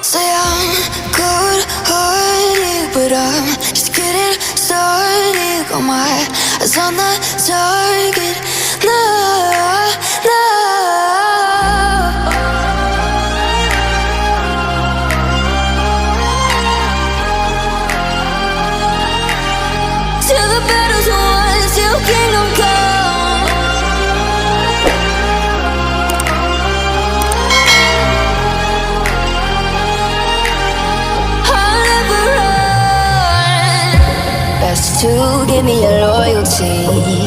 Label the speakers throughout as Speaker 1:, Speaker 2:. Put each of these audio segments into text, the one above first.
Speaker 1: Say I'm good-hearted, but I'm just getting started. Got my eyes on the target. No, no. Till the battle's won, till kingdom come. I'll never run. Best to give me your loyalty,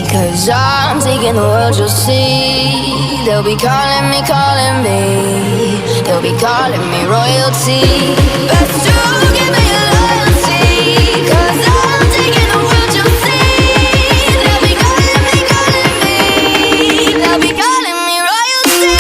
Speaker 1: 'cause I'm taking the world, you'll see. They'll be calling me, they'll be calling me royalty. Best to give me your loyalty, 'cause I'm taking the world, you'll see. They'll be calling me, they'll be calling me royalty. They'll be calling me royalty.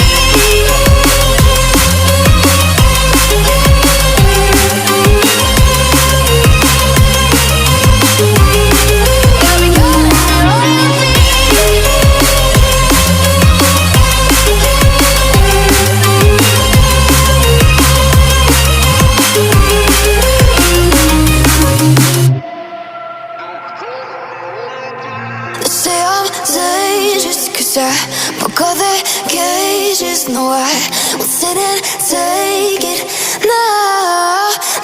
Speaker 1: They say I'm dangerous, 'cause I broke all their cages. No, I won't sit and take it. No,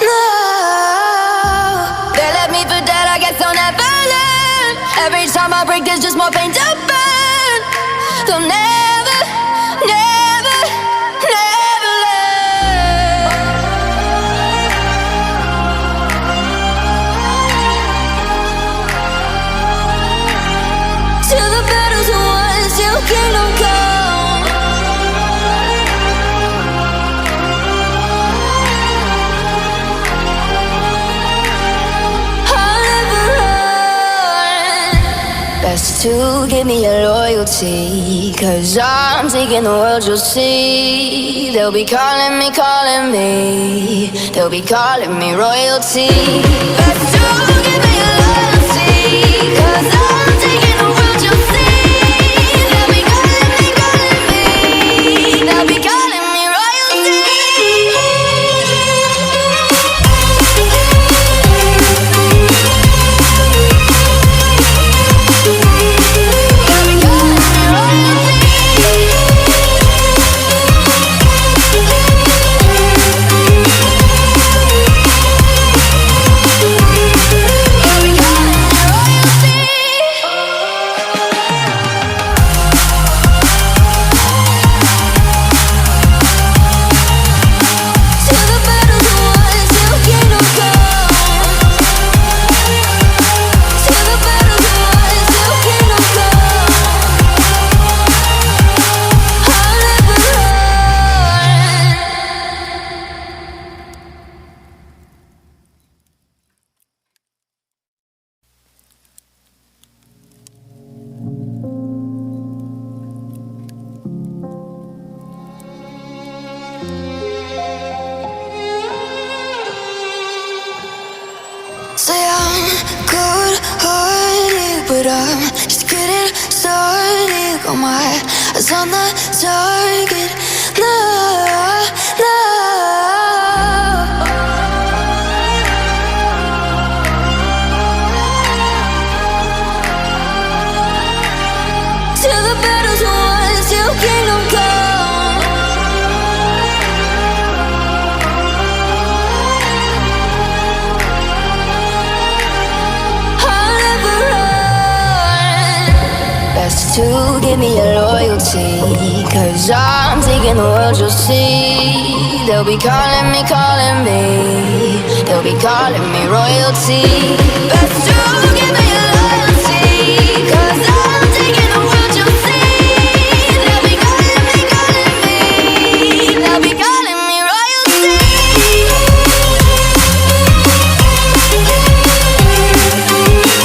Speaker 1: no. They left me for dead, I guess I'll never learn. Every time I break, there's just more pain to burn. They'll never, never, never learn. Till the battle's won, till kingdom come. I'll never run. Best to give me your loyalty, 'cause I'm taking the world, you'll see. They'll be calling me, they'll be calling me royalty. Best to give me your loyalty, 'cause I'm taking the world, you'll see. They'll be calling me, they'll be calling me royalty. They'll be calling me royalty. They'll be calling me royalty. Till the battle's won, till kingdom come. Till the battle's won, till kingdom come. I'll never run. Say I'm good-hearted, but I'm just getting started. Got my eyes on the target. No, no. Till the battle's won, till kingdom come. I'll never run. Best to give me your loyalty, 'cause I'm taking the world, you'll see. They'll be calling me, they'll be calling me royalty. Best to give me